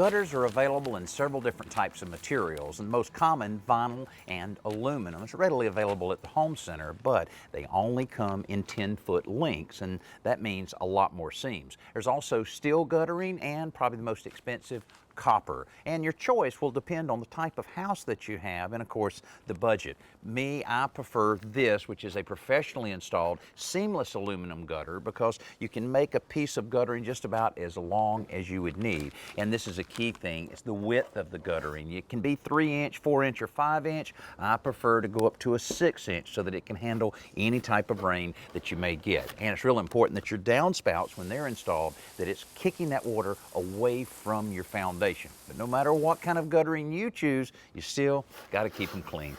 Gutters are available in several different types of materials, and the most common, vinyl and aluminum. It's readily available at the home center, but they only come in 10-foot lengths, and that means a lot more seams. There's also steel guttering and probably the most expensive, copper. And your choice will depend on the type of house that you have and, of course, the budget. I prefer this, which is a professionally installed seamless aluminum gutter, because you can make a piece of guttering just about as long as you would need. And this is a key thing. It's the width of the guttering. It can be 3-inch, 4-inch, or 5-inch. I prefer to go up to a 6-inch so that it can handle any type of rain that you may get. And it's real important that your downspouts, when they're installed, that it's kicking that water away from your foundation. But no matter what kind of guttering you choose, you still got to keep them clean.